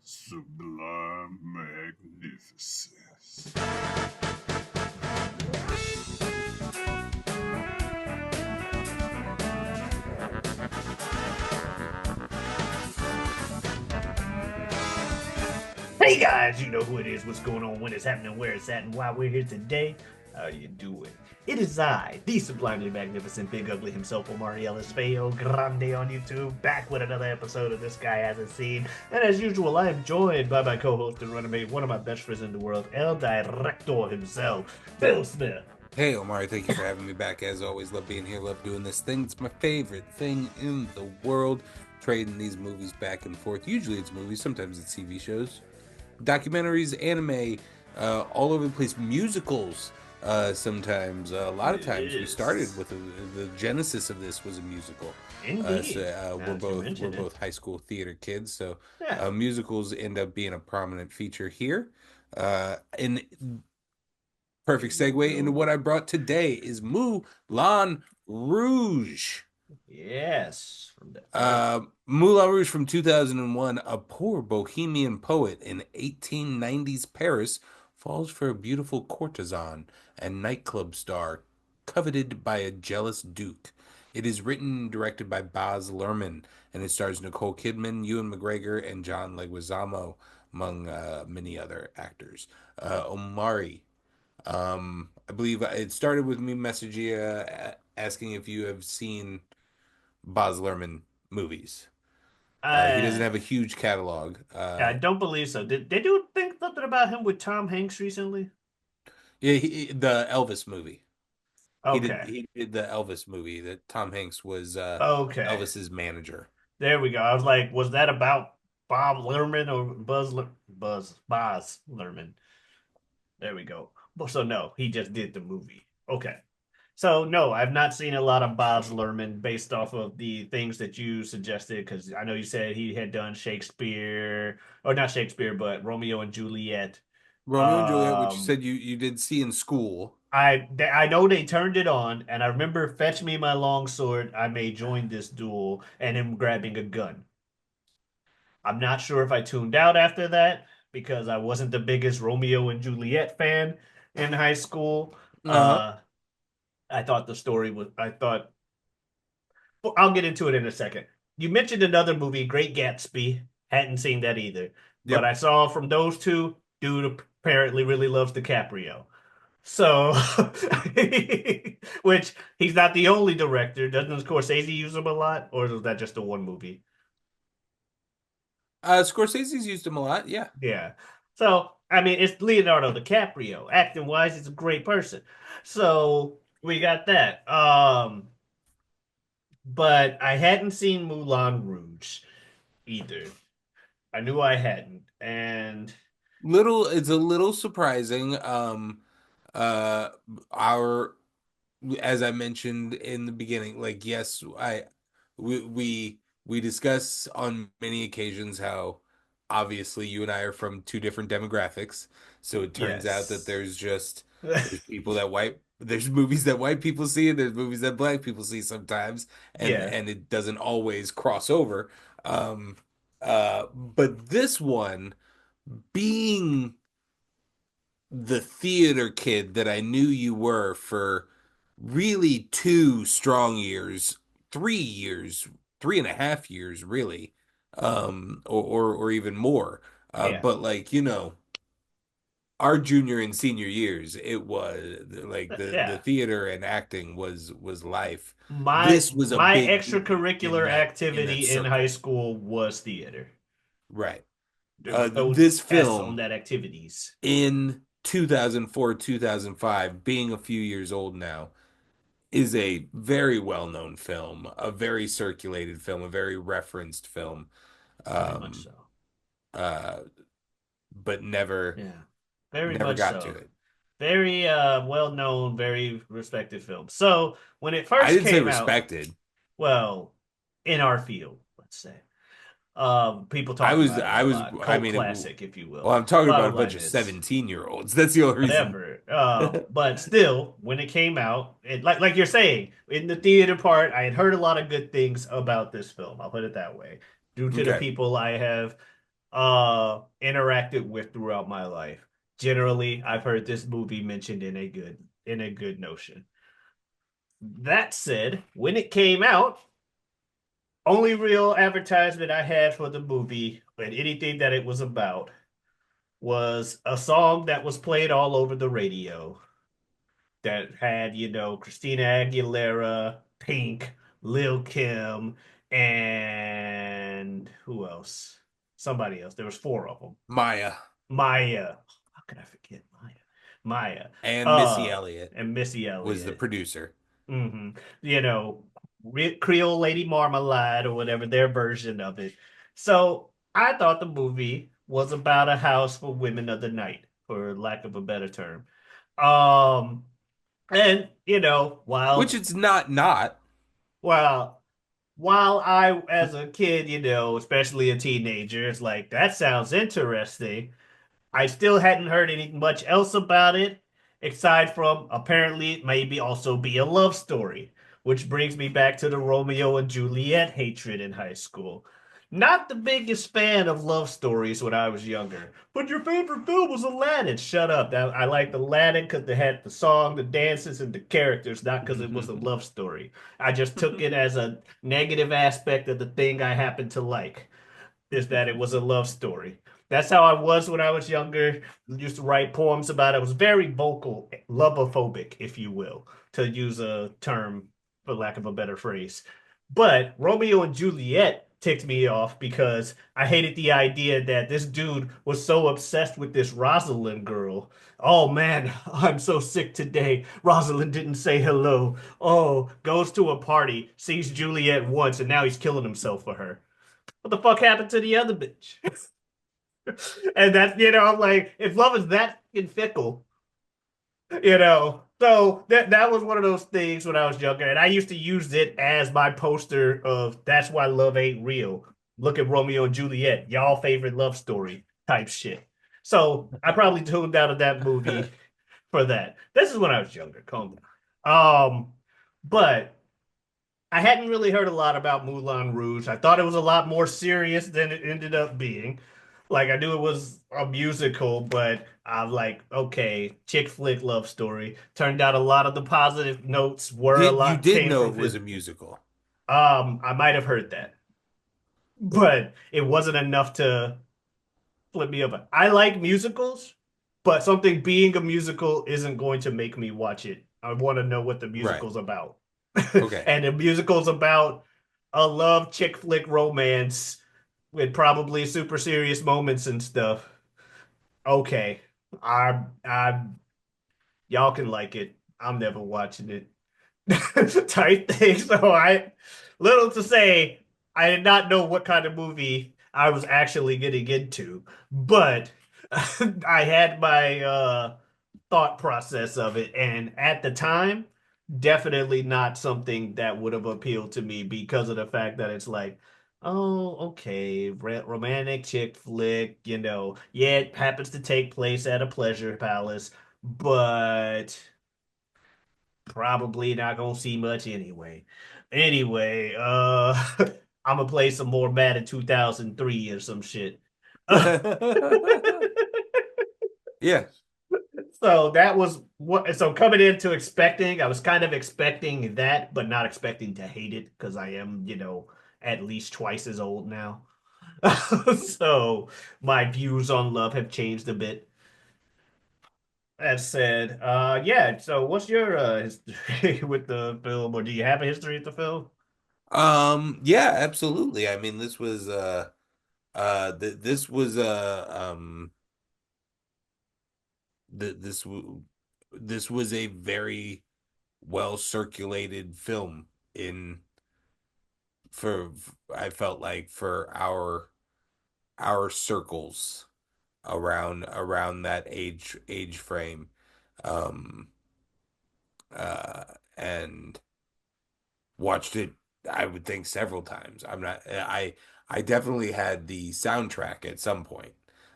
Sublime magnificence. Hey guys, you know who it is, what's going on, when it's happening, where it's at, and why we're here today. How you doing? It is I, the sublimely magnificent Big Ugly himself, Omariel Espejo Grande on YouTube, back with another episode of This Guy Hasn't Seen. And as usual, I am joined by my co-host and running one of my best friends in the world, El Director himself, Phil Smith. Hey Omar, thank you for having me back. As always, love being here, love doing this thing. It's my favorite thing in the world. Trading these movies back and forth. Usually it's movies, sometimes it's TV shows, documentaries, anime, all over the place. Musicals, sometimes. A lot of times we started Yes, with the genesis of this was a musical. indeed. We're Now that you both mention it, high school theater kids, so yeah. musicals end up being a prominent feature here. In Perfect Here we segue into go. what I brought today is Moulin Rouge. Yes, from the earth. Moulin Rouge from 2001. A poor bohemian poet in 1890s Paris falls for a beautiful courtesan and nightclub star coveted by a jealous duke. It is written and directed by Baz Luhrmann, and it stars Nicole Kidman, Ewan McGregor, and John Leguizamo, among many other actors. Omari, I believe it started with me messaging you asking if you have seen Baz Luhrmann movies. He doesn't Uh, have a huge catalog. I don't believe so. Did you think something about him with Tom Hanks recently? Yeah, the Elvis movie. Okay. He did the Elvis movie that Tom Hanks was Okay. Elvis's manager. There we go. I was like, was that about Bob Lerman or Boz Lerman? There we go. So no, he just did the movie. Okay. So no, I've not seen a lot of Boz Lerman based off of the things that you suggested because I know you said he had done Shakespeare or not Shakespeare, but Romeo and Juliet. Romeo and Juliet, which you Um, said you did see in school. I know they turned it on, and I remember fetch me my long sword. I may join this duel, and him grabbing a gun. I'm not sure if I tuned out after that because I wasn't the biggest Romeo and Juliet fan in high school. Uh-huh. I thought the story was. I thought. Well, I'll get into it in a second. You mentioned another movie, Great Gatsby. Hadn't seen that either, but Yep. I saw from those two, dude apparently really loves DiCaprio. So, which he's not the only director. Doesn't Scorsese use him a lot, or is that just the one movie? Scorsese's used him a lot. Yeah. Yeah. So, I mean, it's Leonardo DiCaprio. Acting wise, he's a great person. So we got that. But I hadn't seen Moulin Rouge either. I knew I hadn't, and It's a little surprising. Uh, our as I mentioned in the beginning, like yes, we we we discuss on many occasions how obviously you and I are from two different demographics. So it turns out that yes, there's movies that white people see and there's movies that black people see sometimes, yeah, and it doesn't always cross over. Um, but this one being the theater kid that I knew you were for really 2 strong years, 3 years, 3.5 years, really, or even more. yeah. But like our junior and senior years, it was like the Yeah. theater and acting was life. My This was a my big deal extracurricular in that activity in high circle, school was theater. right? There was no This S on film that activities. in 2004, 2005, being a few years old now, is a very well-known film, a very circulated film, a very referenced film, Very much um, so. uh, but never Yeah. Very never much got to so. it. Very well known, very respected film. So when it I first didn't say came out, respected. well, in our field, let's say. People I talk was, about it I a was, lot. I Cult mean, classic, if you well, will. I'm talking about a Bottom bunch line of is 17-year-olds. That's the only reason. whatever. But still, when it came out, like you're saying, in the theater part, I had heard a lot of good things about this film. I'll put it that way. Due to the Okay. people I have interacted with throughout my life. Generally, I've heard this movie mentioned in a good notion. That said, when it came out, only real advertisement I had for the movie and anything that it was about was a song that was played all over the radio that had, Christina Aguilera, Pink, Lil Kim, and who else? Somebody else. There was four of them. Maya Maya. How could I forget Maya? Maya. and Missy Uh, Elliott and Missy was the Elliott. producer. hmm You know, Creole Lady Marmalade or whatever their version of it. So I thought the movie was about a house for women of the night, for lack of a better term. Um, and Which it's not. while while I, as a kid, especially a teenager, it's like that sounds interesting. I still hadn't heard any much else about it, aside from apparently it maybe also be a love story, which brings me back to the Romeo and Juliet hatred in high school. Not the biggest fan of love stories when I was younger, but your favorite film was Aladdin. Shut up. I liked Aladdin because they had the song, the dances, and the characters, not because it was a love story. I just took it as a negative aspect of the thing I happened to like is that it was a love story. That's how I was when I was younger. I used to write poems about it. I was very vocal, lovophobic, if you will, to use a term for lack of a better phrase. But Romeo and Juliet ticked me off because I hated the idea that this dude was so obsessed with this Rosalind girl. Oh man, I'm so sick today. Rosalind didn't say hello. Oh, goes to a party, sees Juliet once, and now he's killing himself for her. What the fuck happened to the other bitch? And that's, I'm like, if love is that fucking fickle, So that was one of those things when I was younger, and I used to use it as my poster of "That's why love ain't real." Look at Romeo and Juliet, y'all favorite love story type shit. So I probably tuned out of that movie for that. This is when I was younger. Calm down. But I hadn't really heard a lot about Moulin Rouge. I thought it was a lot more serious than it ended up being. Like I knew it was a musical, but I'm like, okay, chick flick love story. Turned out a lot of the positive notes were a Did you lot did came know from it was Fifth. a musical? I might have heard that, but it wasn't enough to flip me over. I like musicals, but something being a musical isn't going to make me watch it. I want to know what the Right. musical's about. Okay. And the musical's about a love chick flick romance with probably super serious moments and stuff. Okay. I y'all can like it. I'm never watching it. Type thing. So little to say, I did not know what kind of movie I was actually getting into, but I had my thought process of it, and at the time, definitely not something that would have appealed to me because of the fact that it's like, oh, okay, romantic chick flick, yeah, it happens to take place at a pleasure palace, but probably not gonna see much anyway. Anyway, I'm gonna play some more Madden 2003 or some shit. Yeah. So that was what. So coming into expecting, I was kind of expecting that, but not expecting to hate it because I am, at least twice as old now. So my views on love have changed a bit. That said, yeah. So what's your history with the film, or do you have a history with the film? Yeah, absolutely. I mean, this was this was th this was a very well circulated film in for I felt like for our circles around that age frame. Um and watched it, I would think, several times. I definitely had the soundtrack at some point.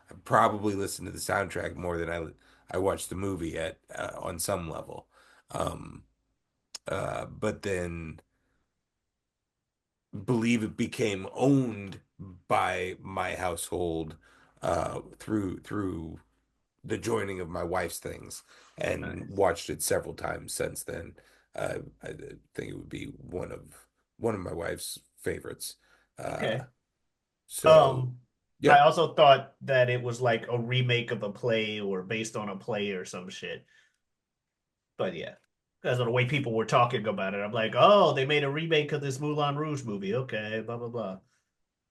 I probably listened to the soundtrack more than I watched the movie at on some level. Um but then believe it became owned by my household through the joining of my wife's things and Nice. watched it several times since then. I think it would be one of my wife's favorites. Uh, Okay. so Um, I yeah. also thought that it was like a remake of a play or based on a play or some shit. But yeah, because of the way people were talking about it, I'm like, oh, they made a remake of this Moulin Rouge movie. Okay, blah blah blah.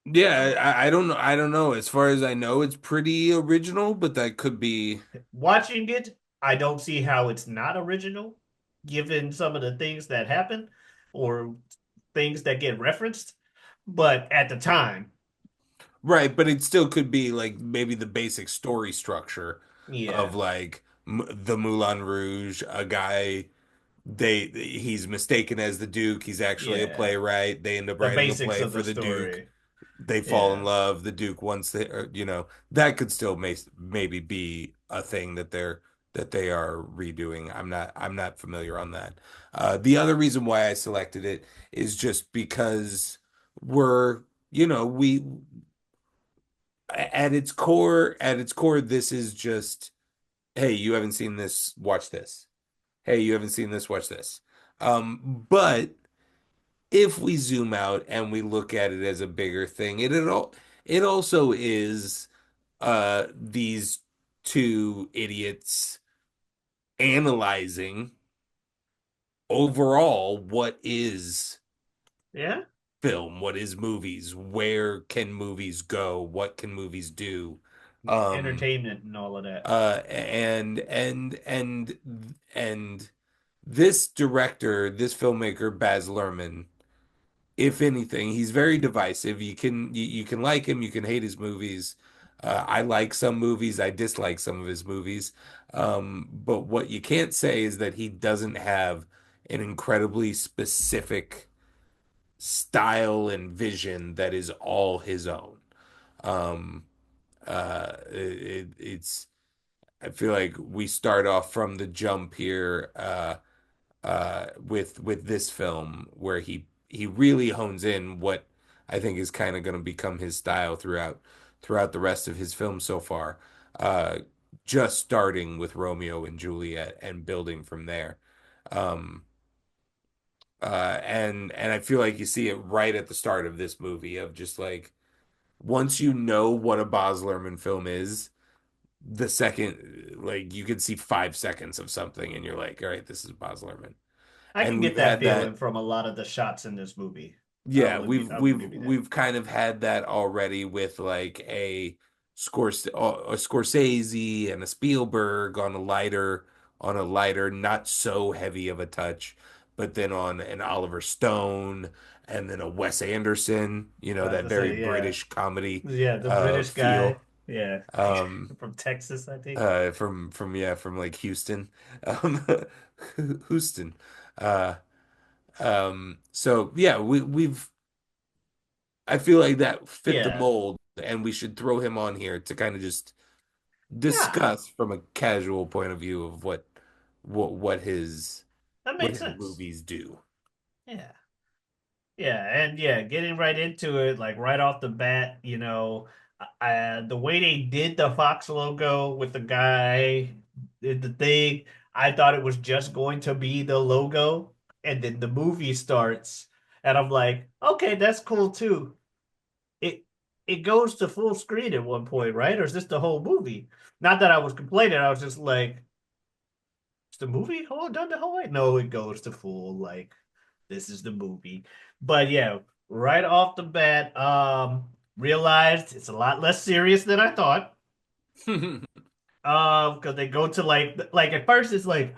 Yeah, Um, I don't know. I don't know. As far as I know, it's pretty original, but that could be Watching it, I don't see how it's not original, given some of the things that happen or things that get referenced. But at the time, right, but it still could be like maybe the basic story structure of yeah, like M the Moulin Rouge, a guy he's mistaken as the Duke, he's actually a yeah, playwright. They end up the writing a basics play of for the the Duke. story. They fall in Yeah, love. The Duke wants the, that could still maybe be a thing that they are redoing. I'm not familiar on that. The other reason why I selected it is just because we're, we at its core, this is just, hey, you haven't seen this, watch this. Hey, you haven't seen this, watch this. But if we zoom out and we look at it as a bigger thing, it also is these two idiots analyzing overall what is yeah, film, what is movies, where can movies go, what can movies do. Um entertainment and all of that. and this director, this filmmaker, Baz Luhrmann, if anything, he's very divisive. You can like him, you can hate his movies. I like some movies, I dislike some of his movies. But what you can't say is that he doesn't have an incredibly specific style and vision that is all his own. Um, it's I feel like we start off from the jump here. With this film where he really hones in what I think is kind of going to become his style throughout the rest of his film so far. Uh, just starting with Romeo and Juliet and building from there. Um, and I feel like you see it right at the start of this movie of just like once you know what a Baz Luhrmann film is, the second like you can see 5 seconds of something and you're like, all right, this is Baz Luhrmann. I can And we've get that had feeling that. from a lot of the shots in this movie. Yeah, I will give you that. we've kind of had that already with like a Scorsese and a Spielberg on a lighter, not so heavy of a touch, but then on an Oliver Stone and then a Wes Anderson, I was that gonna very say, yeah, British comedy yeah, the British guy, feel. yeah, Um, from Texas, I think. from like Houston, um, Houston. Uh, so yeah, I feel like that fit the Yeah, mold, and we should throw him on here to kind of just yeah, discuss from a casual point of view of what what his that what makes his sense. movies do. Yeah. Yeah, and yeah, getting right into it, like right off the bat, the way they did the Fox logo with the guy, did the thing, I thought it was just going to be the logo, and then the movie starts, and I'm like, okay, that's cool too. It it goes to full screen at one point, right? Or is this the whole movie? Not that I was complaining, I was just like, is the movie whole done the whole way? No, it goes to full like this is the movie. But yeah, right off the bat, realized it's a lot less serious than I thought. Because they go to like at first it's like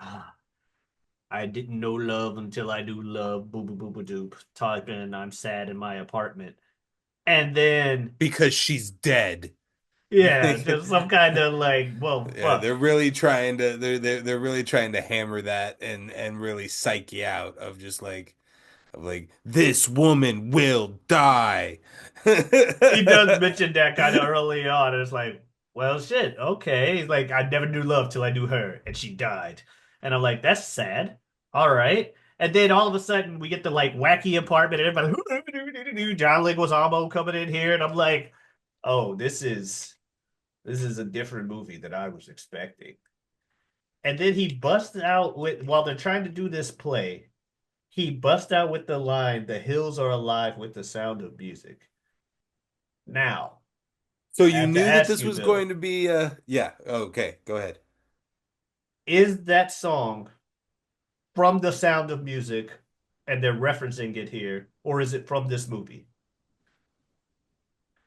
I didn't know love until I do love, boo boo boo boo doop, talking, I'm sad in my apartment. And then Because she's dead. yeah, just some kind of like, well, Yeah, fuck. they're really trying to they're really trying to hammer that and really psych you out of like this woman will die. He does mention that kind of early on. It's like, well, shit, okay. He's like, I never knew love till I knew her, and she died. And I'm like, that's sad. All right. And then all of a sudden, we get the like wacky apartment, and everybody, John Leguizamo coming in here, and I'm like, oh, this is. This is a different movie than I was expecting. And then he busts out with while they're trying to do this play, he busts out with the line, "The hills are alive with the sound of music." Now, So I you have to knew that ask this you, was going Bill, to be yeah, okay, go ahead. is that song from The Sound of Music and they're referencing it here, or is it from this movie?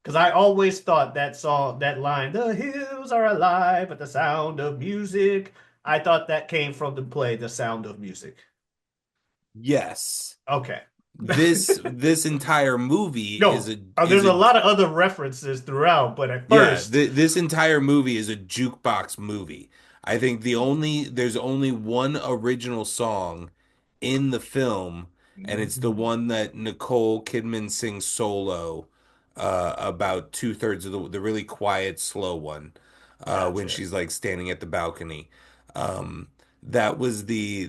Because I always thought that song, that line, "The hills are alive with the sound of music," I thought that came from the play The Sound of Music. Yes. Okay. This entire movie No, is there's a a lot of other references throughout, but at yeah, first, this entire movie is a jukebox movie. I think there's only one original song in the film, and it's the mhm, one that Nicole Kidman sings solo, about two-thirds of the really quiet, slow one, when gotcha. she's like standing at the balcony. Um, that was the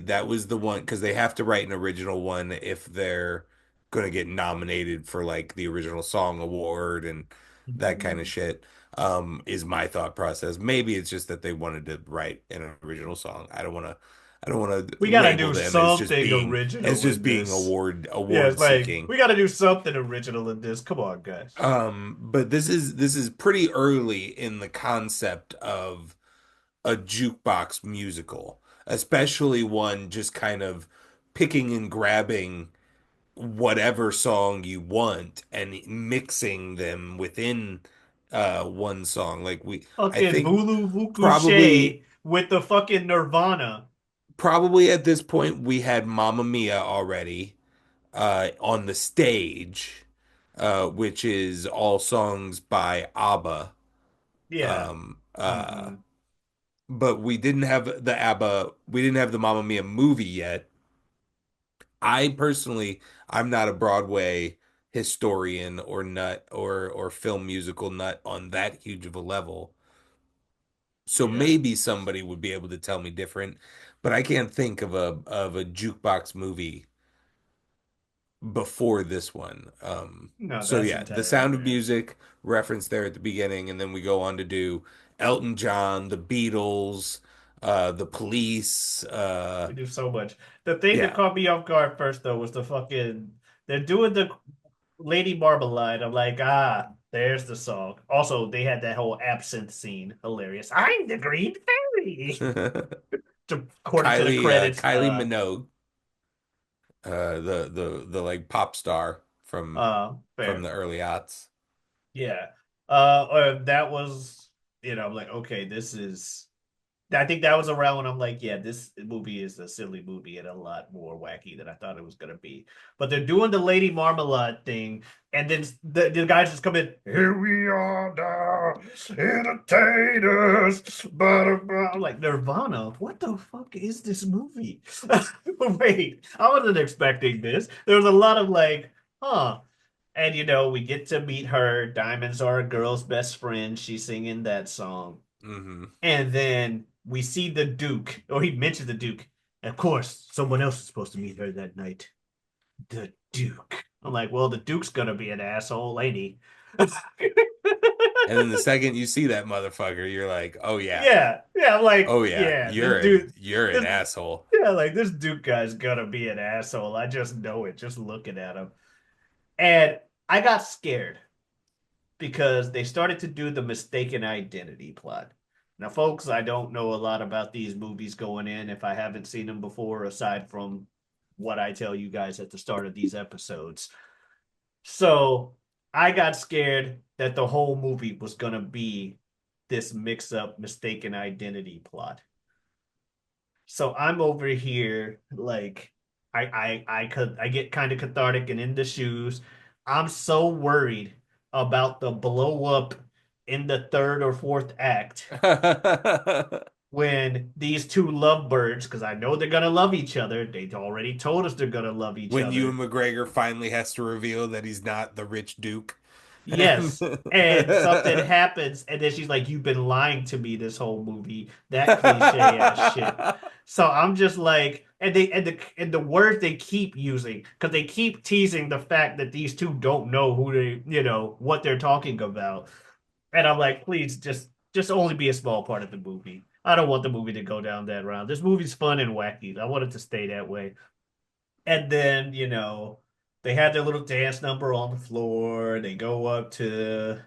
one because they have to write an original one if they're gonna get nominated for like the original song award and that kind of Mhm. shit. Is my thought process. Maybe it's just that they wanted to write an original song. I don't want to We gotta label do them something as original just in being this. Yeah, award it's like seeking. we gotta do something original in this. Come on, guys. But this is pretty early in the concept of a jukebox musical, especially one just kind of picking and grabbing whatever song you want and mixing them within one song. I Fucking think Vulu Vuku probably Che with the fucking Nirvana. probably at this point we had Mamma Mia already on the stage, which is all songs by ABBA. Yeah. Um, Hmm. but we didn't have the Mamma Mia movie yet. I personally, I'm not a Broadway historian or nut or film musical nut on that huge of a level. So Yeah. maybe somebody would be able to tell me different, but I can't think of a jukebox movie before this one. No, So that's yeah, The entirely Sound of fair. Music reference there at the beginning, and then we go on to do Elton John, the Beatles, the Police, We do so much. The thing that yeah. caught me off guard first though was the fucking they're doing the Lady Marmalade. I'm like, ah, there's the song. Also, they had that whole absinthe scene. Hilarious. I'm the Green Fairy. According to the credits. Kylie Minogue, the like pop star from Fair. the early aughts. Yeah. That was, I'm like, okay, this is. I think that was around when I'm like, yeah, this movie is a silly movie and a lot more wacky than I thought it was gonna be. But they're doing the Lady Marmalade thing, and then the guys just come in. Here we are now, entertainers. I'm like, Nirvana. What the fuck is this movie? Wait, I wasn't expecting this. There was a lot of like, huh. And we get to meet her. Diamonds are a girl's best friend. She's singing that song. Hmm. And then we see the Duke, or he mentioned the Duke. And of course, someone else is supposed to meet her that night. The Duke. I'm like, well, the Duke's gonna be an asshole, ain't he? And then the second you see that motherfucker, you're like, Yeah, yeah, I'm like, oh yeah, yeah, this dude, you're an this, asshole. yeah, like this Duke guy's gonna be an asshole. I just know it, just looking at him. And I got scared because they started to do the mistaken identity plot. Now, folks, I don't know a lot about these movies going in if I haven't seen them before, aside from what I tell you guys at the start of these episodes. So I got scared that the whole movie was going to be this mix up, mistaken identity plot. So I'm over here like I get kind of cathartic and in the shoes. I'm so worried about the blow up in the third or fourth act when these two lovebirds, because I know they're gonna love each other. They already told us they're gonna love each When Ewan other. McGregor finally has to reveal that he's not the rich Duke. And Yes. And something happens, and then she's like, "You've been lying to me this whole movie." That cliche ass shit. So I'm just like, and the words they keep using, because they keep teasing the fact that these two don't know who they, what they're talking about. And I'm like, please just just only be a small part of the movie. I don't want the movie to go down that route. This movie's fun and wacky. I want it to stay that way. And then, they had their little dance number on the floor. They go up to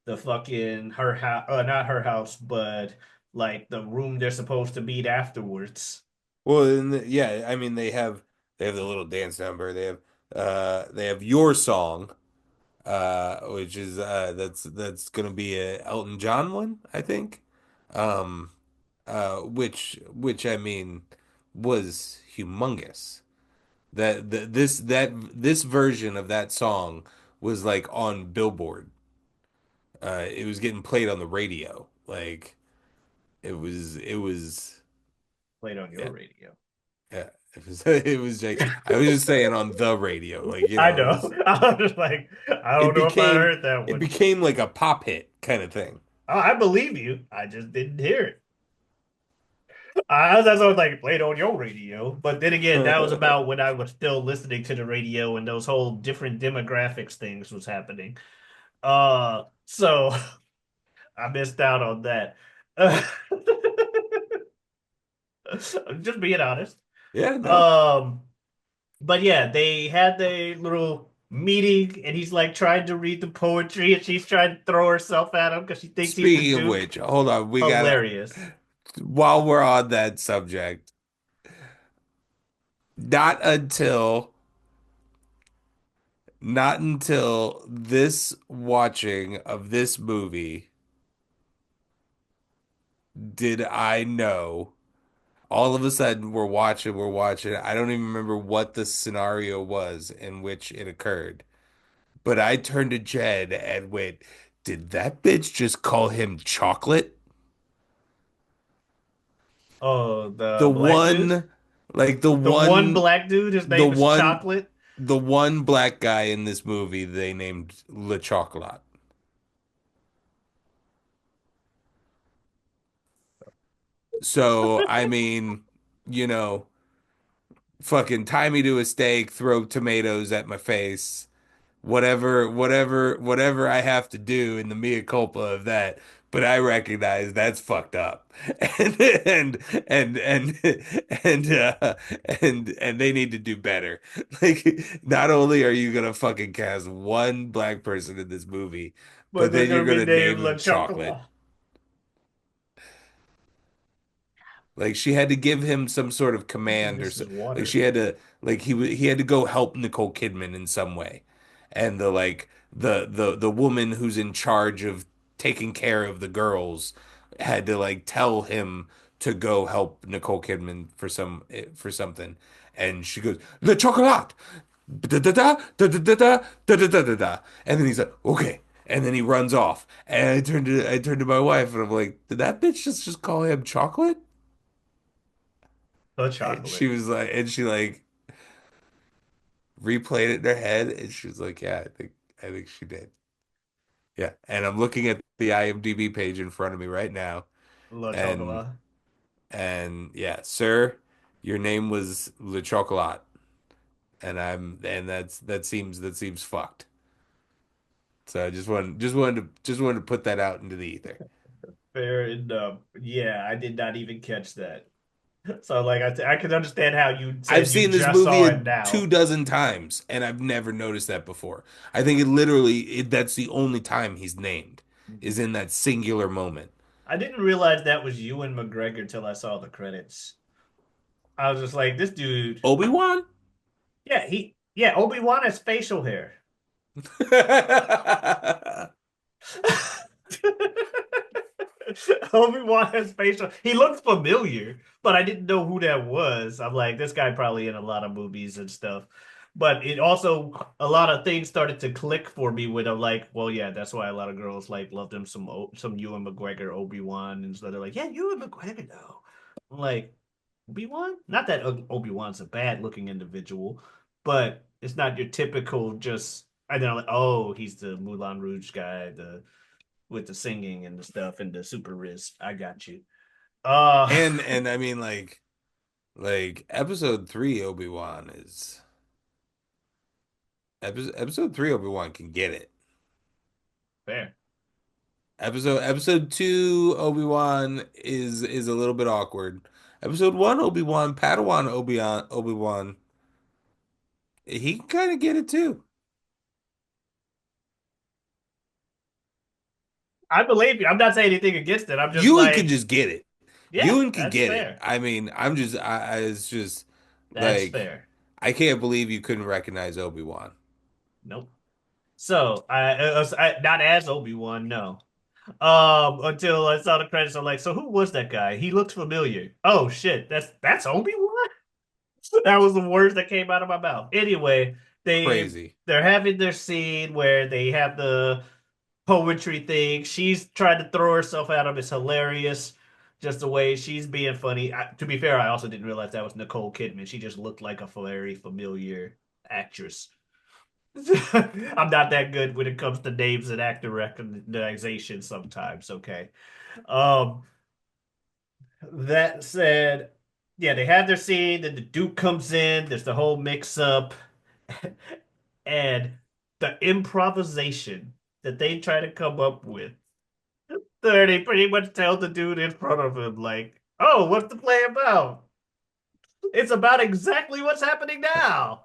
the fucking her house, not her house, but like the room they're supposed to meet afterwards. Well, yeah, I mean they have the little dance number. They have your song, which is that's gonna be a Elton John one, I think. Um, which I mean was humongous. This version of that song was like on Billboard. It was getting played on the radio. Like it was Played on your yeah, radio. yeah. It was like I was just saying on the radio. Like, I it know. was I was just like, I it don't know if I became heard that it one. became like a pop hit kind of thing. Oh, I believe you. I just didn't hear it. That's what like played on your radio. But then again, that was about when I was still listening to the radio and those whole different demographics things was happening. So I missed out on that. Just being honest. Yeah, no. Um, but yeah, they had their little meeting, and he's like trying to read the poetry, and she's trying to throw herself at him because she thinks he's the Speaking of Duke. which, hold on. We gotta, Hilarious. while we're on that subject, not until, not until this watching of this movie did I know. All of a sudden, we're watching. I don't even remember what the scenario was in which it occurred. But I turned to Jed and went, "Did that bitch just call him chocolate?" Oh, The the black dude, one, like the the one one, black dude. His the name is one, Chocolate. the one black guy in this movie they named Le Chocolat. So, I mean, you know, fucking tie me to a stake, throw tomatoes at my face, whatever I have to do in the mea culpa of that. But I recognize that's fucked up, and and and and and and they need to do better. Like, not only are you gonna fucking cast one black person in this movie, But but they're then you're gonna be gonna name named La him Chocolate. Chocolat. Like, she had to give him some sort of I think command or this so. is Like, water. she had to, like, he had to go help Nicole Kidman in some way, and the woman who's in charge of taking care of the girls had to like tell him to go help Nicole Kidman for something, and she goes le chocolat, da da da da da da da da da da da da, and then he's like okay. And then he runs off, and I turned to my wife, and I'm like, "Did that bitch just call him chocolate?" The And she chocolate. was like, and she like replayed it in her head, and she was like, "Yeah, I think she did." Yeah, and I'm looking at the IMDb page in front of me right now, La and Chocolat. yeah, sir, your name was Le Chocolat, and that seems fucked. So I just wanted to put that out into the ether. Fair enough. Yeah, I did not even catch that. So like I can understand how you I've said you seen this just movie saw it two now. dozen times, and I've never noticed that before. I think it literally that's the only time he's named is in that singular moment. I didn't realize that was Ewan McGregor till I saw the credits. I was just like, this dude. Obi-Wan? Yeah, Obi-Wan has facial hair. Obi-Wan has facial. He looks familiar, but I didn't know who that was. I'm like, this guy probably in a lot of movies and stuff. But it also a lot of things started to click for me when I'm like, well, yeah, that's why a lot of girls like loved him some Ewan McGregor Obi-Wan, and so they're like, yeah, Ewan McGregor though. I'm like, Obi-Wan? Not that Obi-Wan's a bad looking individual, but it's not your typical just. I know, like, oh, he's the Moulin Rouge guy, the with the singing and the stuff and the super wrist. I got you. Uh, And I mean like episode 3 Obi-Wan is episode 3 Obi-Wan can get it. fair. Episode two, Obi-Wan is a little bit awkward. Episode one, Obi-Wan, Padawan Obi-Wan, he can kind of get it too. I believe you. I'm not saying anything against it. I'm just Ewan could like, just get it. yeah, Ewan could that's get it. fair. I mean, it's just That's like fair. I can't believe you couldn't recognize Obi-Wan. Nope. So not as Obi-Wan, no. Until I saw the credits, I'm like, so who was that guy? He looked familiar. Oh shit, that's Obi-Wan? That was the words that came out of my mouth. Anyway, Crazy. they're having their scene where they have the poetry thing. She's trying to throw herself at him. It's hilarious. Just the way she's being funny. To be fair, I also didn't realize that was Nicole Kidman. She just looked like a very familiar actress. I'm not that good when it comes to names and actor recognition sometimes, okay? Um, that said, yeah, they have their scene, then the Duke comes in, there's the whole mix up, and the improvisation that they try to come up with. There they pretty much tell the dude in front of him, like, oh, what's the play about? It's about exactly what's happening now.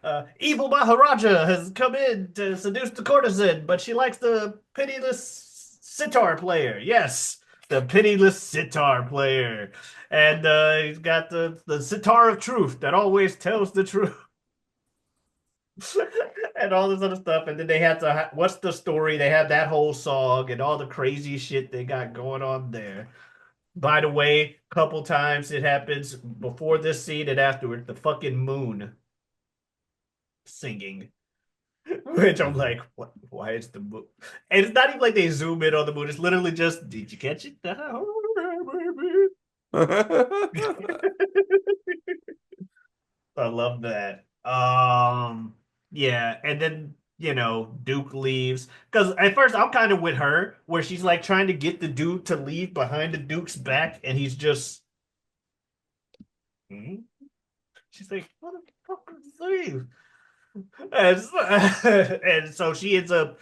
Uh, Evil Maharaja has come in to seduce the courtesan, but she likes the pitiless sitar player. Yes, the pitiless sitar player. And he's got the sitar of truth that always tells the truth. And all this other stuff. And then they have to, what's the story? They have that whole song and all the crazy shit they got going on there. By the way, couple times it happens before this scene and afterward, the fucking moon singing. Which I'm Mhm. like, what? Why is the moon? And it's not even like they zoom in on the moon. It's literally just, did you catch it? I love that. Yeah, and then Duke leaves because at first I'm kind of with her, where she's like trying to get the dude to leave behind the Duke's back, and he's just, "Hmm?" She's like, "What the fuck is leave?" And so she ends up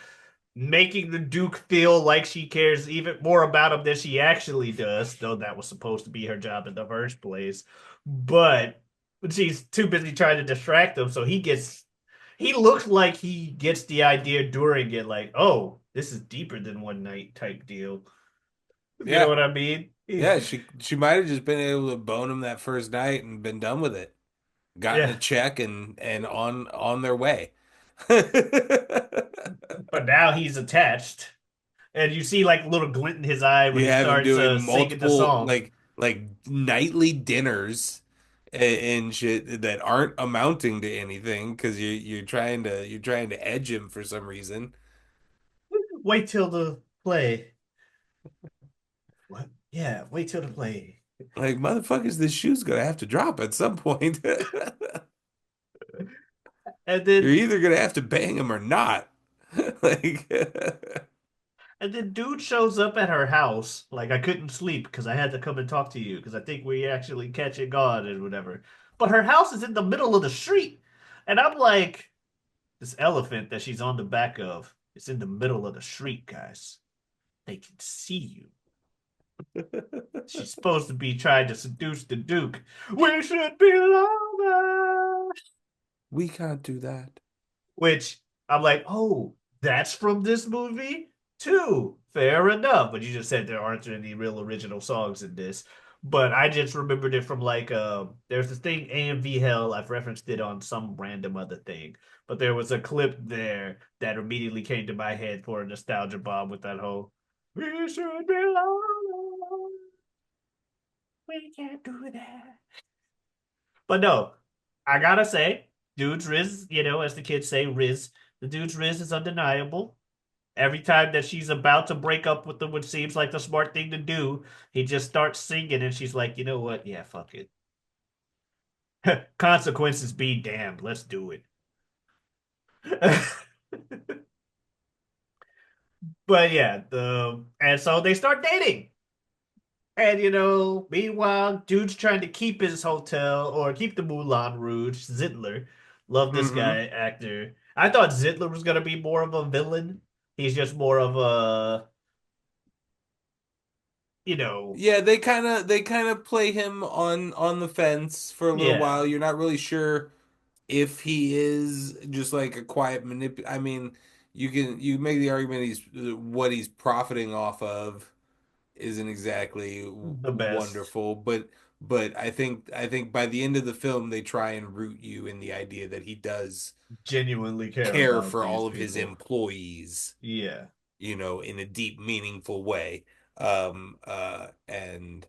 making the Duke feel like she cares even more about him than she actually does, though that was supposed to be her job in the first place. But she's too busy trying to distract him, so he looks like he gets the idea during it, like, oh, this is deeper than one night type deal. You know Yeah. what I mean? Yeah, she might have just been able to bone him that first night and been done with it. Gotten Yeah. a check and on their way. But now he's attached. And you see like a little glint in his eye when You he have him starts doing singing the multiple song. like nightly dinners and shit that aren't amounting to anything because you're trying to edge him for some reason. Wait till the play. What? Yeah, wait till the play. Like motherfuckers, this shoe's gonna have to drop at some point. And You're then either gonna have to bang him or not. Like and then dude shows up at her house. Like I couldn't sleep because I had to come and talk to you because I think we actually catch it God and whatever. But her house is in the middle of the street. And I'm like, this elephant that she's on the back of is in the middle of the street, guys. They can see you. She's supposed to be trying to seduce the Duke. We should be lovers. we can't do that. Which I'm like, oh, that's from this movie too. Fair enough. But you just said there aren't any real original songs in this. But I just remembered it from like there's this thing AMV Hell. I've referenced it on some random other thing. But there was a clip there that immediately came to my head for a nostalgia bomb with that whole we should be lovers. We can't do that. But no, I gotta say, dude's Riz, as the kids say, Riz, the dude's Riz is undeniable. Every time that she's about to break up with him, which seems like the smart thing to do, he just starts singing, and she's like, you know what? Yeah, fuck it. Consequences be damned. Let's do it. But yeah, and so they start dating. And meanwhile, dude's trying to keep his hotel or keep the Moulin Rouge. Zitler, love this Hmm. guy actor. I thought Zitler was gonna be more of a villain, He's just more of a, you know, Yeah, they kind of play him on the fence for a little yeah, while. You're not really sure if he is just like a quiet I mean, you make the argument he's what he's profiting off of isn't exactly the best. wonderful, but I think by the end of the film they try and root you in the idea that he does Genuinely care care about for these all of his people. employees, Yeah. in a deep, meaningful way. And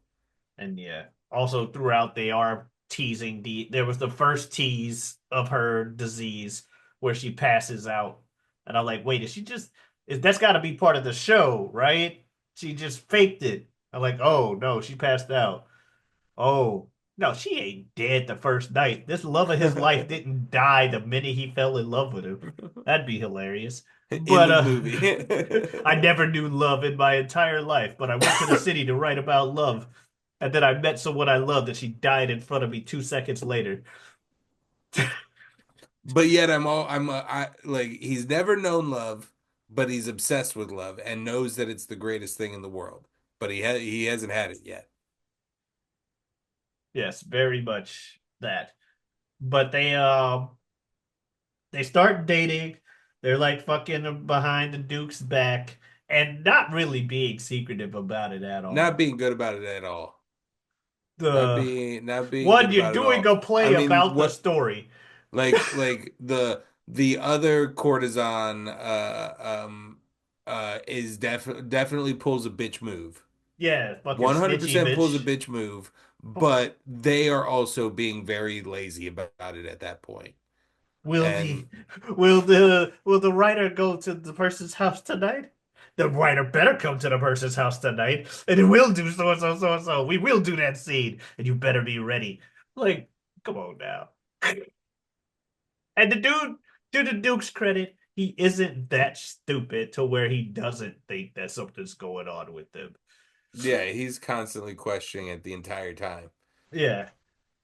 And yeah, also throughout they are teasing there was the first tease of her disease where she passes out. And I'm like, wait, is she just that's gotta be part of the show, right? She just faked it. I'm like, oh no, she passed out. Oh no, she ain't dead the first night. This love of his life didn't die the minute he fell in love with her. That'd be hilarious. in But the movie. I never knew love in my entire life, but I went to the city to write about love. And then I met someone I loved and she died in front of me 2 seconds later. But yet I like he's never known love, but he's obsessed with love and knows that it's the greatest thing in the world. But he hasn't had it yet. Yes, very much that. But they start dating. They're like fucking behind the Duke's back and not really being secretive about it at Not all. being good about it at all. Not The being not being good one, you're about it at doing all. a I play mean, about the what story. like the other courtesan is definitely pulls a bitch move. Yeah, fucking snitchy 100% pulls a bitch. bitch move, but they are also being very lazy about it at that point. Will the And will the writer go to the person's house tonight? The writer better come to the person's house tonight, and it will do so and so so and so. We will do that scene, and you better be ready. Like, come on now. And the dude, to the Duke's credit, he isn't that stupid to where he doesn't think that something's going on with them. yeah, he's constantly questioning it the entire time. Yeah,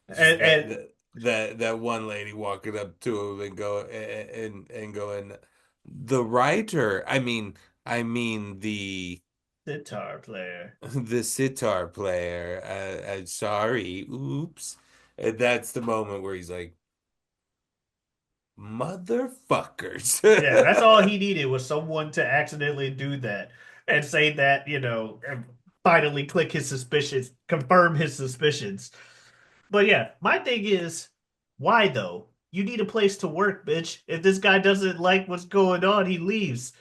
It's just and that one lady walking up to him and going, the writer. I mean sitar player. the sitar player. Sorry, oops. And that's the moment where he's like, motherfuckers. Yeah, that's all he needed was someone to accidentally do that and say that, and finally click his suspicions, confirm his suspicions. But yeah, my thing is, why though? You need a place to work, bitch. If this guy doesn't like what's going on, he leaves.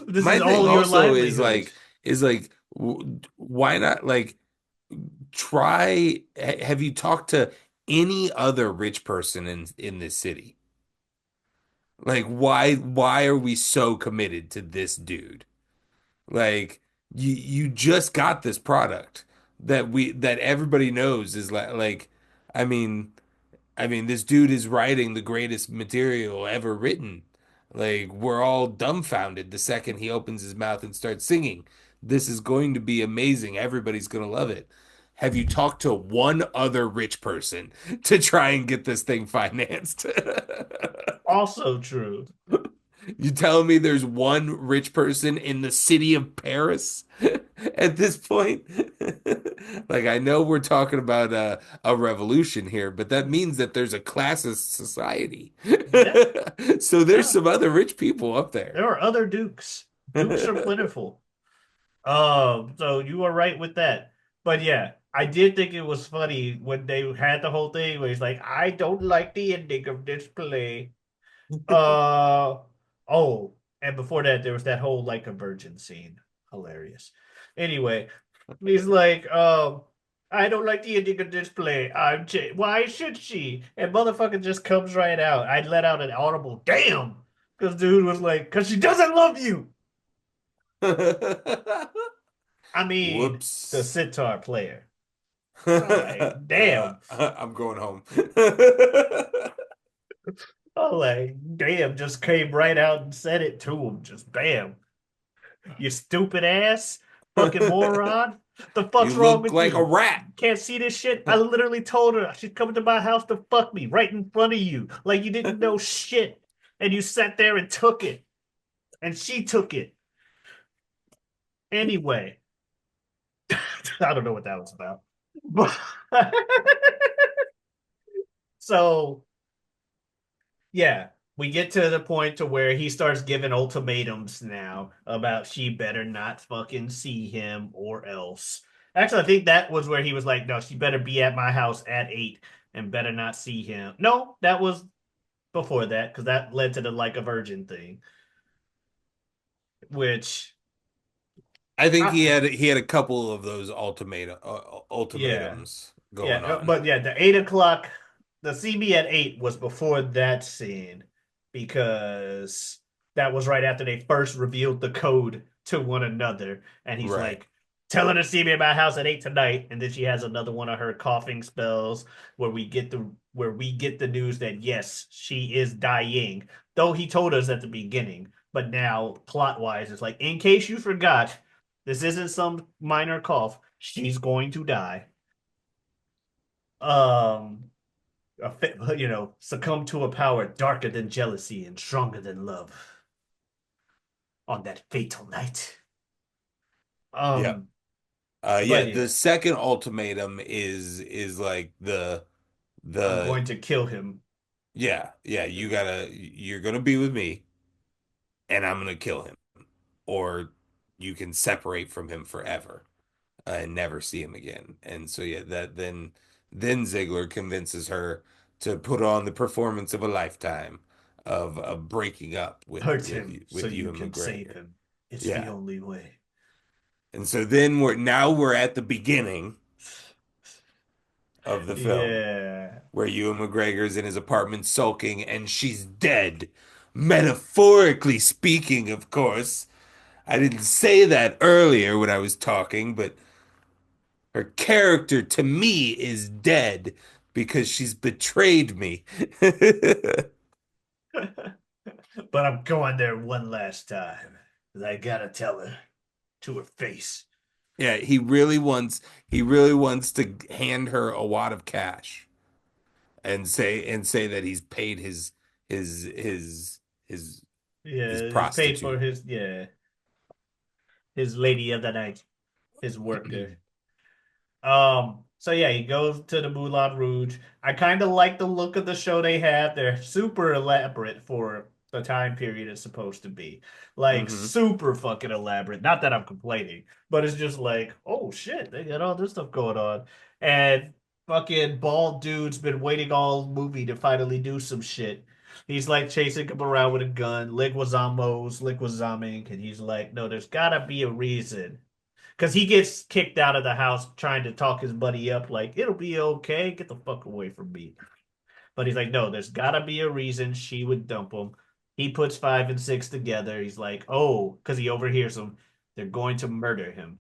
This is My thing all your also livelihood. is like why not like have you talked to any other rich person in this city? Like why are we so committed to this dude? Like you just got this product that everybody knows is like I mean this dude is writing the greatest material ever written. Like, we're all dumbfounded the second he opens his mouth and starts singing. This is going to be amazing. Everybody's going to love it. Have you talked to one other rich person to try and get this thing financed? Also true. You telling me there's one rich person in the city of Paris at this point? Like, I know we're talking about a revolution here, but that means that there's a classist society. Yeah, So there's yeah. some other rich people up there. There are other dukes. Dukes are plentiful. So you are right with that. But yeah, I did think it was funny when they had the whole thing where he's like, I don't like the ending of this play. Uh oh, and before that there was that whole like a virgin scene. Hilarious. Anyway, he's like, I don't like the ending of this play. Why should she? And motherfucker just comes right out. I let out an audible damn. Because dude was like, because she doesn't love you. I mean, the Whoops. sitar player. I'm like, damn. I'm going home. I'm like, damn, just came right out and said it to him. Just bam. You stupid ass. Fucking moron. The You fuck's wrong look with like a you? rat. Can't see this shit? I literally told her she's coming to my house to fuck me right in front of you. Like you didn't know shit. And you sat there and took it. and she took it anyway. I don't know what that was about. But so yeah, we get to the point to where he starts giving ultimatums now about she better not fucking see him or else. Actually, I think that was where he was like, no, she better be at my house at 8 and better not see him. No, that was before that because that led to the like a virgin thing, which I think I, he had a couple of those yeah. ultimatums Yeah, going on. but yeah, the 8 o'clock, the CB at 8 was before that scene because that was right after they first revealed the code to one another. And he's Right. like, tell her to see me at my house at 8 tonight. And then she has another one of her coughing spells where we get the news that yes, she is dying. Though he told us at the beginning. But now, plot wise, it's like, in case you forgot, this isn't some minor cough. She's going to die. um succumb to a power darker than jealousy and stronger than love on that fatal night. Yeah. um Yeah, but the yeah, second ultimatum is like I'm the going to kill him. yeah, you're gonna be with me and I'm gonna kill him. Or you can separate from him forever and never see him again. And so yeah, that then Ziegler convinces her to put on the performance of a lifetime of breaking up Hurt him so with you Ewan can save McGregor. him. It's the Yeah. only way. And so then we're at the beginning of the film Yeah. where Ewan McGregor's in his apartment sulking and she's dead. Metaphorically speaking, of course. I didn't say that earlier when I was talking, but her character to me is dead because she's betrayed me. But I'm going there one last time. 'Cause I gotta tell her to her face. Yeah, he really wants to hand her a wad of cash and say that he's paid his his his his Yeah, he's paid for prostitute. his, yeah, his lady of the night, his worker. So yeah, he goes to the Moulin Rouge. I kind of like the look of the show they have. They're super elaborate for the time period it's supposed to be. Like Hmm. super fucking elaborate. Not that I'm complaining, but it's just like, oh shit, they got all this stuff going on. And fucking bald dude's been waiting all movie to finally do some shit. He's like chasing him around with a gun, liquidzamming, and he's like, no, there's gotta be a reason because he gets kicked out of the house trying to talk his buddy up, like, it'll be okay. Get the fuck away from me. But he's like, no, there's gotta be a reason she would dump him. He puts 5 and 6 together. He's like, oh, because he overhears them. They're going to murder him.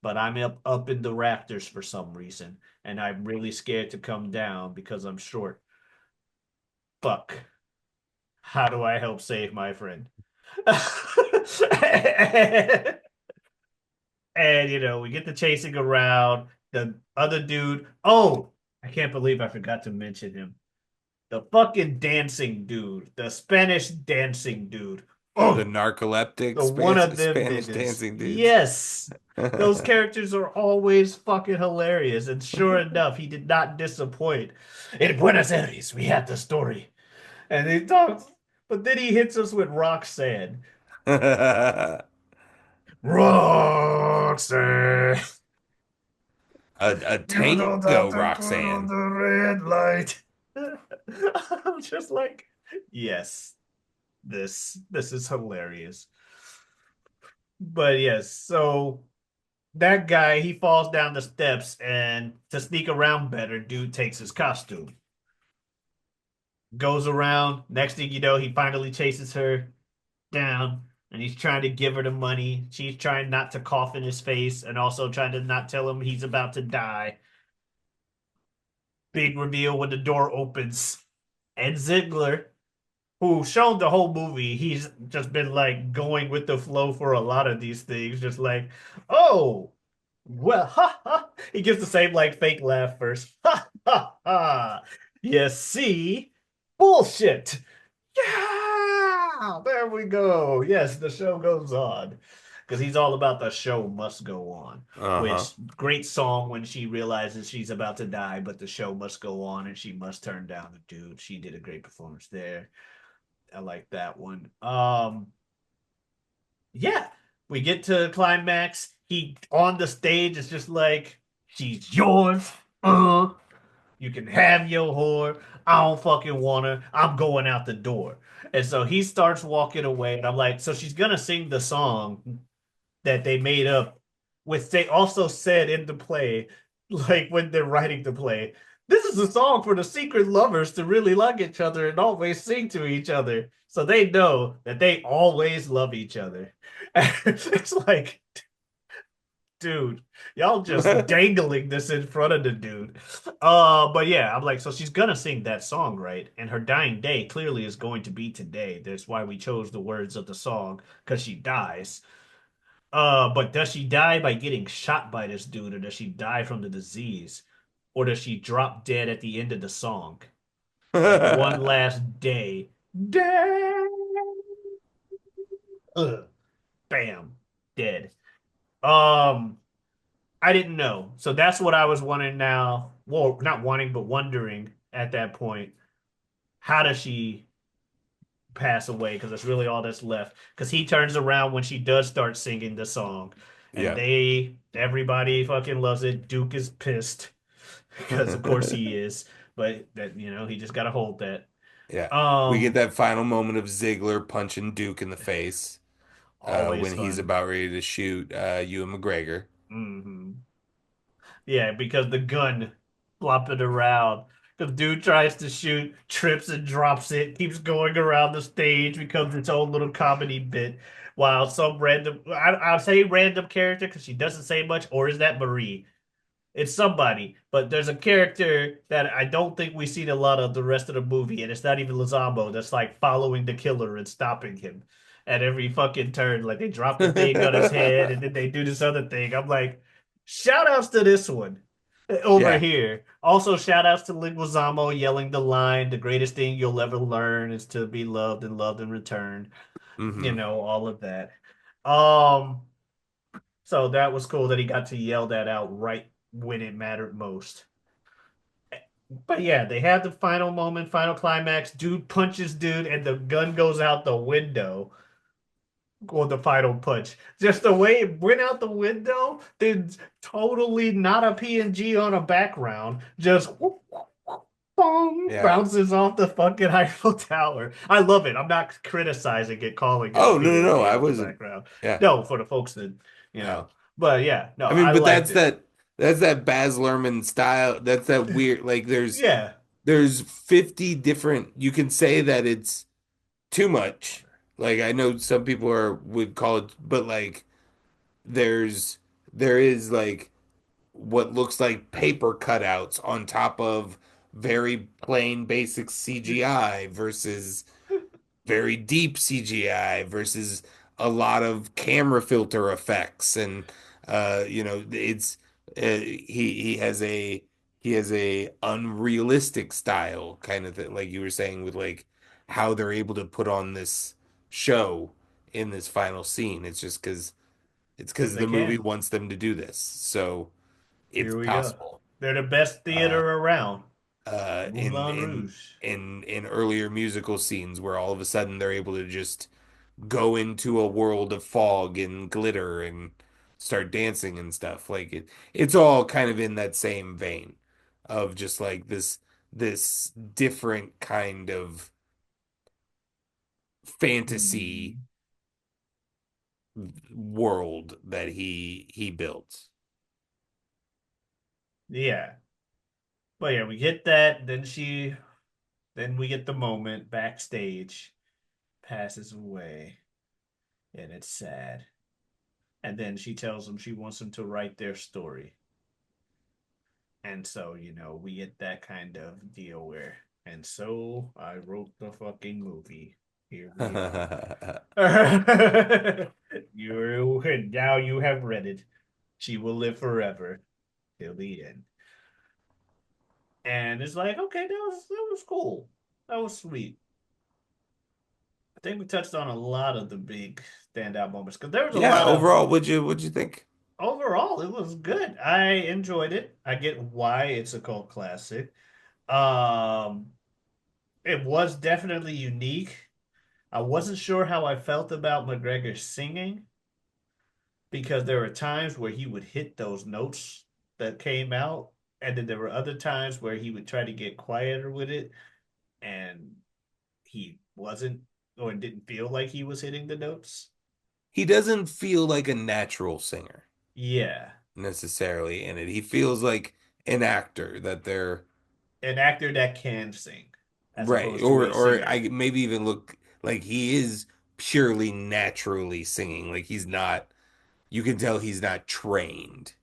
But I'm up in the rafters for some reason. And I'm really scared to come down because I'm short. Fuck. How do I help save my friend? And we get the chasing around. The other dude. Oh, I can't believe I forgot to mention him. The fucking dancing dude. The Spanish dancing dude. The Oh, narcoleptic the one of them Spanish niggas. dancing dudes. Yes. Those characters are always fucking hilarious. And sure enough, he did not disappoint. In Buenos Aires, we had the story. And he talks, but then he hits us with Roxanne. A, Roxanne. a You don't have tango to put on Roxanne. the red light. I'm just like, yes, this is hilarious. But yes, so that guy he falls down the steps, and to sneak around better, dude takes his costume, goes around. Next thing you know, he finally chases her down, and he's trying to give her the money. She's trying not to cough in his face, and also trying to not tell him he's about to die. Big reveal when the door opens. Ed Ziegler, who shown the whole movie, he's just been like going with the flow for a lot of these things. Just like, oh, well, ha ha. He gives the same like fake laugh first. Ha ha ha. You see? Bullshit. Yeah. There we go. Yes, the show goes on. Because he's all about the show must go on. Uh-huh. Which great song when she realizes she's about to die, but the show must go on and she must turn down the dude. She did a great performance there. I like that one. Yeah, we get to climax. He on the stage is just like, she's yours. Uh, you can have your whore. I don't fucking want her. I'm going out the door. And so he starts walking away, and I'm like, so she's gonna sing the song that they made up, which they also said in the play, like when they're writing the play. This is a song for the secret lovers to really like each other and always sing to each other. So they know that they always love each other. It's like, dude, y'all just dangling this in front of the dude. But yeah, I'm like, so she's gonna sing that song, right? And her dying day clearly is going to be today. That's why we chose the words of the song, because she dies. But does she die by getting shot by this dude, or does she die from the disease? Or does she drop dead at the end of the song? Like one last day. Dead. Ugh. Bam. Dead. Um, I didn't know. So that's what I was wondering now. Well, not wanting, but wondering at that point. How does she pass away? Because that's really all that's left. Because he turns around when she does start singing the song. And Yeah. everybody fucking loves it. Duke is pissed because, of course, he is. But that, he just got to hold that. Yeah. We get Um, that final moment of Ziggler punching Duke in the face Always when he's fun. about ready to shoot Ewan McGregor. Yeah, because the gun flopping around. The dude tries to shoot, trips and drops it, keeps going around the stage, becomes its own little comedy bit. While some random, I'll say random character because she doesn't say much, or is that Marie? It's somebody, but there's a character that I don't think we seen a lot of the rest of the movie, and it's not even Lizambo that's like following the killer and stopping him at every fucking turn. Like they drop the thing on his head and then they do this other thing. I'm like, shout outs to this one over Yeah. here. Also, shout outs to Leguizamo yelling the line, the greatest thing you'll ever learn is to be loved in return. Hmm. All of that. Um, so that was cool that he got to yell that out right when it mattered most. But yeah, they have the final moment, final climax. Dude punches dude, and the gun goes out the window. Or the final punch. Just the way it went out the window, then totally not a PNG on a background. Just whoop, whoop, whoop, boom, Yeah. bounces off the fucking Eiffel Tower. I love it. I'm not criticizing it, calling it a Oh, no, no, no. PNG I on the wasn't. background. Yeah. No, for the folks that, you Yeah. know. But yeah, no, I mean, I but liked it. that's that Baz Luhrmann style. That's that weird, like Yeah. there's 50 different, you can say that it's too much. Like I know some people are would call it, but like there's there is like what looks like paper cutouts on top of very plain basic CGI versus very deep CGI versus a lot of camera filter effects and it's he has a unrealistic style kind of thing like you were saying with like how they're able to put on this show in this final scene it's Because because they the movie can. wants them to do this so it's Here we go. possible They're the best uh theater around. uh in Moulin in Rouge. in earlier musical scenes where all of a sudden they're able to just go into a world of fog and glitter and start dancing and stuff. Like it's all kind of in that same vein of just like this different kind of fantasy Mm. world that he built. Yeah. But yeah, we get that. Then we get the moment backstage, passes away, and it's sad. And then she tells him she wants him to write their story. And so, we get that kind of deal where, and so I wrote the fucking movie. Here we are. Now you have read it. She will live forever till the end. And it's like, okay, that was cool. That was sweet. think we touched on a lot of the big standout moments because there was a Yeah, lot of overall, what'd you think? overall, it was good. I enjoyed it. I get why it's a cult classic. Um, it was definitely unique. I wasn't sure how I felt about McGregor singing because there were times where he would hit those notes that came out, and then there were other times where he would try to get quieter with it, and he wasn't or didn't feel like he was hitting the notes. He doesn't feel like a natural singer Yeah, necessarily in it. He feels like an actor that they're an actor that can sing as right, opposed to a or singer. I maybe even look like he is purely naturally singing. Like he's not, you can tell he's not trained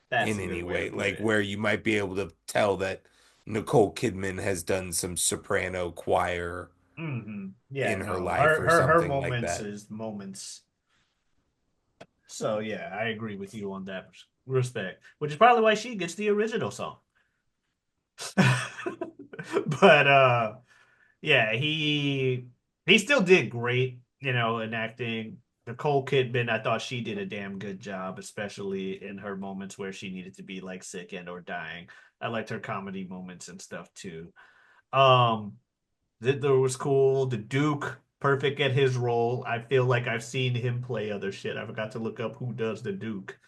That's in a any good way to way. put Like it. where you might be able to tell that Nicole Kidman has done some soprano choir Yeah, in her no, life or her something like moments that. is moments. So yeah, I agree with you on that respect, which is probably why she gets the original song. But yeah, he still did great, in acting. Nicole Kidman, I thought she did a damn good job, especially in her moments where she needed to be like sick and or dying. I liked her comedy moments and stuff too. Um, Zidler was cool. The Duke, perfect at his role. I feel like I've seen him play other shit. I forgot to look up who does the Duke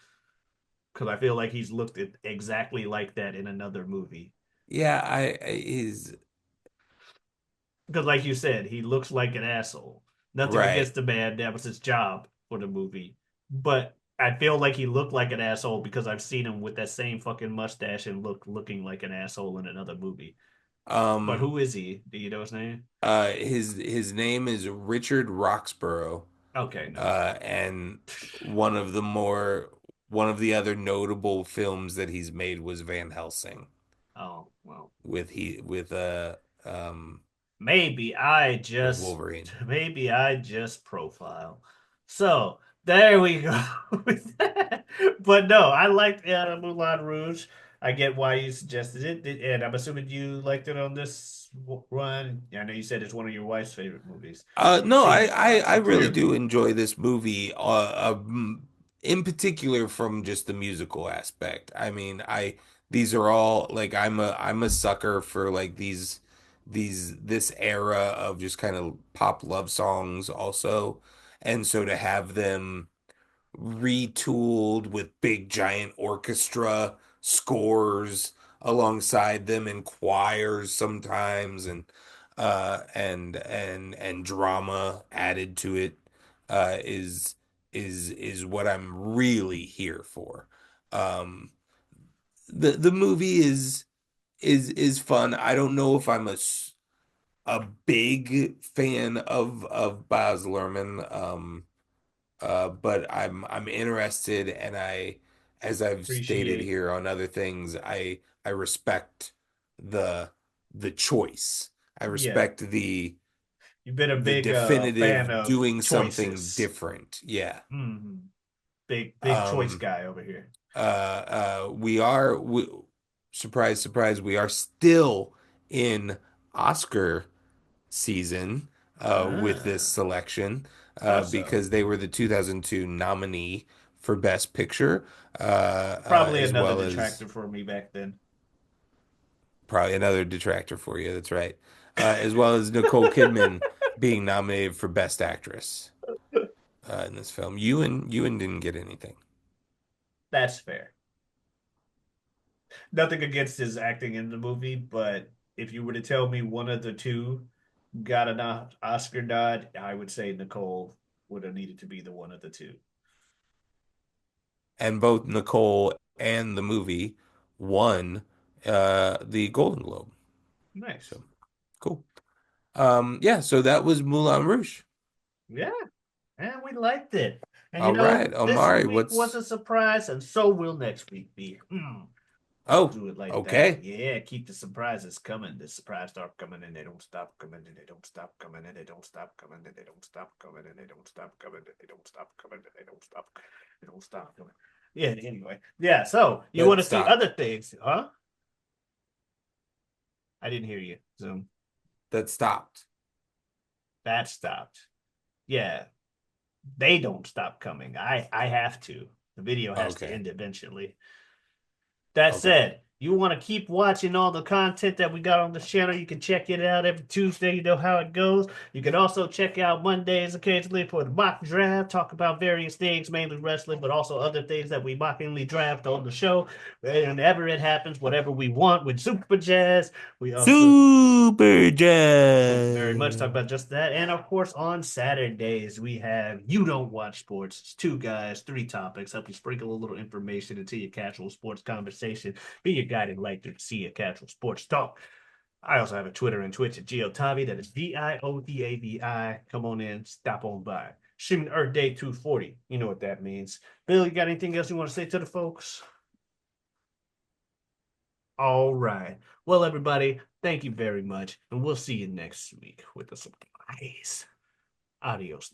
because I feel like he's looked at exactly like that in another movie. Yeah, I is Because, like you said, he looks like an asshole. Nothing right. against the man. That was his job for the movie. But I feel like he looked like an asshole because I've seen him with that same fucking mustache and looking like an asshole in another movie. But Um who is he? Do you know his name? his name is Richard Roxborough. Okay, no. And one of the more one of the other notable films that he's made was Van Helsing Oh, well. um Maybe I with just Wolverine. maybe I just profile. So there we go with that. But no, I liked Moulin Rouge. I get why you suggested it, and I'm assuming you liked it on this run. I know you said it's one of your wife's favorite movies. No, I really Clearly. do enjoy this movie, in particular from just the musical aspect. I mean, I these are all like I'm a sucker for like this era of just kind of pop love songs also. And so to have them retooled with big giant orchestra scores alongside them and choirs sometimes and drama added to it is what I'm really here for. Um the movie is fun. I don't know if I'm a big fan of Baz Luhrmann. But I'm interested, and as I've stated Appreciate. here on other things, I respect the the choice. I Yeah, respect you've been a the big fan definitive of doing something choices. different. Yeah. hmm Big choice Um. guy over here. We surprise, surprise, we are still in Oscar season with this Ah, selection how so? because they were the 2002 nominee for Best Picture, Probably as another well as detractor for me back then. probably another detractor for you. That's right. As well as Nicole Kidman being nominated for Best Actress in this film. Ewan didn't get anything. That's fair. Nothing against his acting in the movie, but if you were to tell me one of the two got an Oscar nod, I would say Nicole would have needed to be the one of the two. And both Nicole and the movie won the Golden Globe. Nice. So cool. Yeah, so that was Moulin Rouge. Yeah, and we liked it. And All right, this Omari, week was what's a surprise, and so will next week be. We'll oh, do it like that. okay. Yeah, keep the surprises coming. The surprises start coming and they don't stop coming and they don't stop coming and they don't stop coming and they don't stop coming and they don't stop coming and they don't stop coming and they don't stop. They don't stop coming. Yeah, anyway. Yeah, so you want That to see other stopped. things, huh? I didn't hear you. Zoom. That stopped. That stopped. Yeah, they don't stop coming. I have to. The video has to Okay. end eventually. That Okay. said, you want to keep watching all the content that we got on the channel, you can check it out every Tuesday. You know how it goes. You can also check out Mondays occasionally for the mock draft, talk about various things, mainly wrestling, but also other things that we mockingly draft on the show. Whenever it happens, whatever we want with Super Jazz. We also Super Thank you very much. Talk Jazz. about just that. And of course, on Saturdays, we have You Don't Watch Sports. It's two guys, three topics. Help you sprinkle a little information into your casual sports conversation. Be your guiding light to see a casual sports talk. I also have a Twitter and Twitch at Giotavi. That is Diotavi. Come on in, stop on by. Streaming Earth Day 240. You know what that means. Bill, you got anything else you want to say to the folks? All right. Well, everybody, thank you very much. And we'll see you next week with a surprise. Adios.